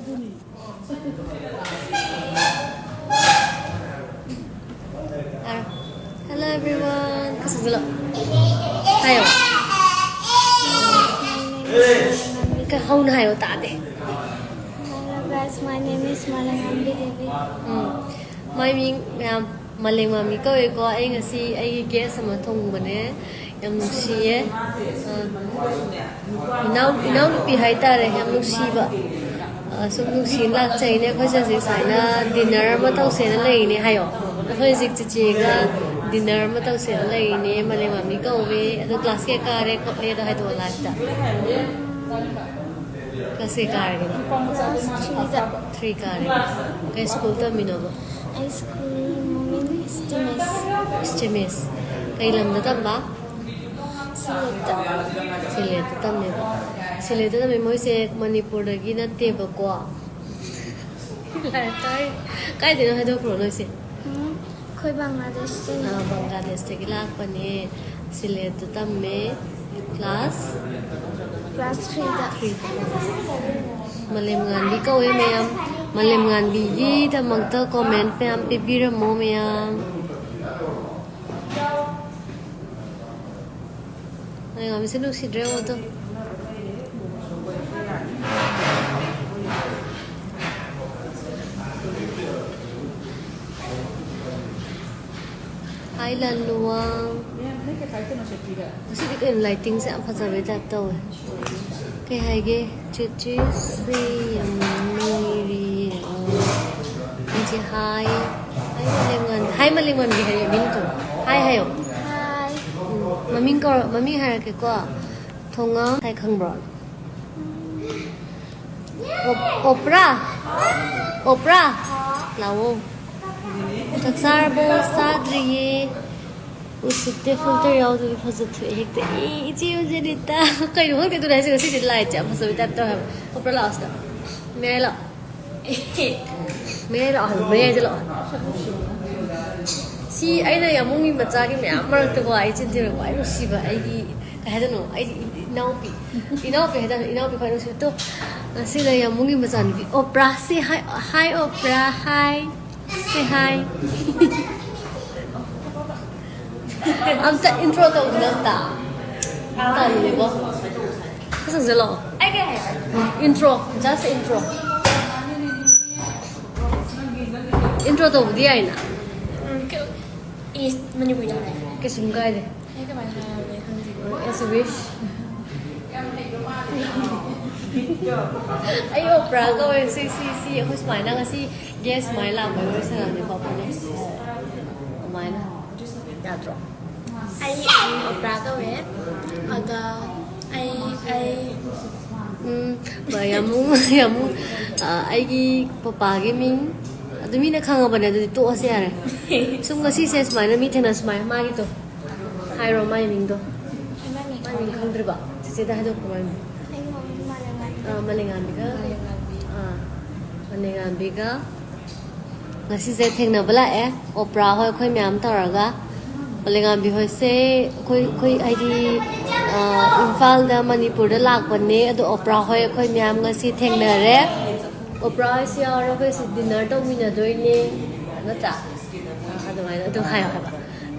Hello everyone. Kasi dulu. Hayo. Kau na hayo tade. Hello guys, my name is Malangambi Devi. My ming maling mami ko eko ay ngasi ay guest sama thong bane yam nusiye. Inaw pi hai ta re yam nusiba. Sum nusi la chai ne khoi sa sai na dinner ma tau se na lei ne hayo. Khoi sik chi ga dinner ma tau se na lei ne maling mami ko we ado class ke ka re ko le da hai to la ta. Class ke ka re Class 3 ka re. Ke school ta minoba. I school moment stimes. Stimes. Kay lam na tamba? Silita. Sileta tamne. Sileta tamne mo se Manipur dagi na teba ko. Lai kai din ha do pro no se. Koi Bangladesh se. Bangladesh te gila pane Sileta tamme class 3 da. 3 Malem ngan bi ko e ma'am. Malem ngan bi gi ta mang ta comment pe am pe bi ra mo ma'am. Ay ngam se nu si dre mo to. Hai lan luang. Kasi di ko yung lighting sa ang pasabi tato eh. Kaya hai ge chuchu si amiri anji hai hai malingan di hari min ko hai hayo Hi. maming har ke ko thonga hai khang bro opera lawo taksar bo sadri उससे filter याद भी फंसे थे एक तो ये चीज़ मुझे देता कई लोग के तो ऐसे कैसे दिलाए जा फंसे भी जाता है ऊपर लास्ट मेरा चलो सी आई ना यार मुंगी बच्चा की मैं मर तो आई चिंता रखो आई उसी बा आई की कहते ना आई इनाउ पे खाने से तो सी ना यार मुंगी बच्चा नहीं ओपरा से हाय ओपरा हाय से हाय Amta intro to nanta. Tali ko. Kasi zelo. Intro, just intro. Intro to di ay na. Is Manipuri da. Kasi sungay de. Ay ka ba na As a wish. Ay opera ko si ako smile na kasi guess smile lang may sa namin papunos. Smile na. Teatro. Ay opera ka we. Aga ay yamu ai gi papa gi ming adumi na khanga bane adu to ase are sum ngasi se smile mi thena smile ma gi to hai ro mai ming to mai ming khang dri ba se da do ko mai ay Malangambi. malingan biga ngasi se thengna bala e opera hoi khoi myam taraga malingan bi hoi se khoi ai di Imphal da Manipur da lakpane adu opera hoi khoi myam ngasi thengnare opera se ara khoi se dinner to mina doine nata adu mai adu hai ha ba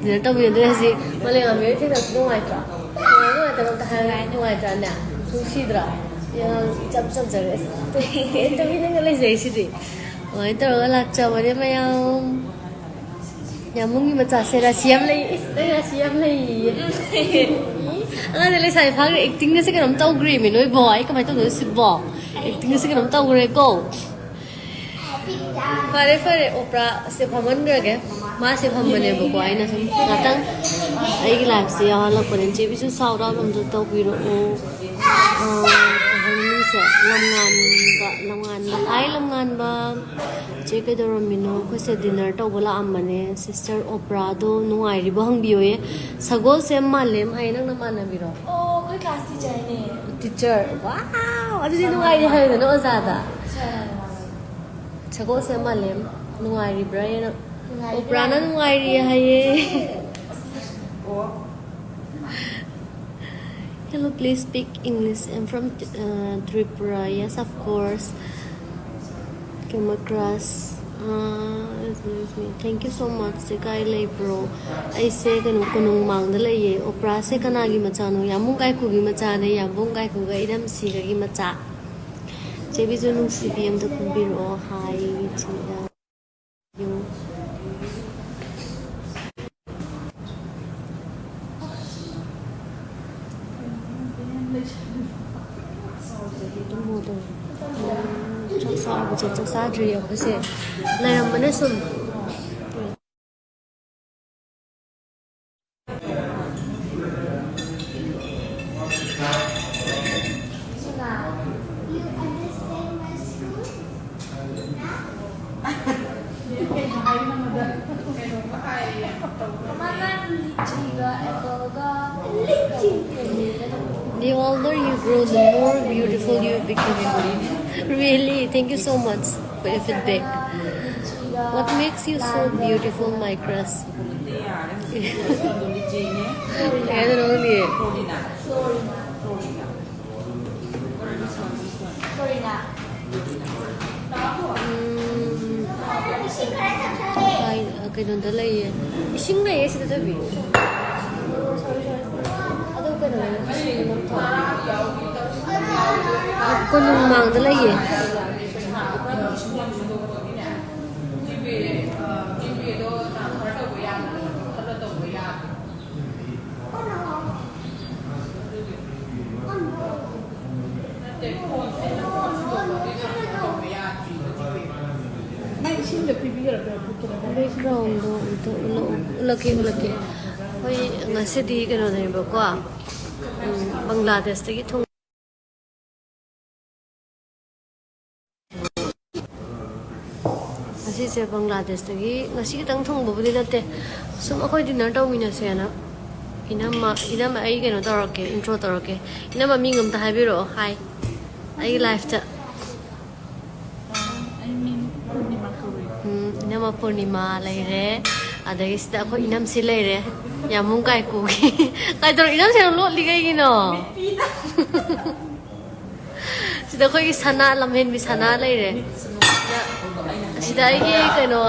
dinner to mina doi si malingan bi thengna su ngai tra ngai ta ta hai ngai tra na su si dra ya chap jare to mina ngai lai si di oi to ga la cha ba de mayam ya mungi macha sera siam lai siam lai anh này sai phá acting nó sẽ cái nắm tàu green mình nói boy cái máy tàu nó xịt bỏ acting nó sẽ cái nắm tàu green cô phải opera sẽ phá mần được cái má sẽ phá mần này bộ boy nó xong ngắt tăng ấy cái làm gì à lúc còn chơi ví dụ sau đó làm tàu biro mình sẽ làm ngàn ba chơi cái đó mình nó có sẽ dinner tàu bala am mane sister opera do nuai ri bahang biyo ye sagol se malem hai nang na man na biro Oh, koi class teacher ne. teacher wow adu di nuai ri hai no zada sagol se malem nuai ri bra ye opera na nuai ri hai ye Hello, please speak English. I'm from Tripura. Yes, of course. Camera crush. Thank you so much. Sekai lay bro. I say kunung mang the lay. Opera sekanagi machano. Yamungai kugi machane. Yambungai kuga idam sigagi macha. JB Junung CPM the kumbiro. Hi. You. Chắc xa rìa cái gì này là mình đã dùng the older you grow, the more beautiful you become. Really, thank you so much for your feedback. What makes you so beautiful, my crush? I don't know. Cái đó là gì? Sinh này sẽ là gì? Con nung mang đó là gì? Background do looking hoy ngasi di kano na ba ko Bangladesh tagi thong asi se Bangladesh tagi ngasi kitang thong bubuli nate sum akoi dinner taw mina se na inama ai kano tawrake intro tawrake inama mingam ta habiro hi ai live ta inama Purnima laire adagi sida ko inam si laire yamung kai ku kai dor inam se lo ligai gino sida ko sana lamhen bi sana laire sida ai ke no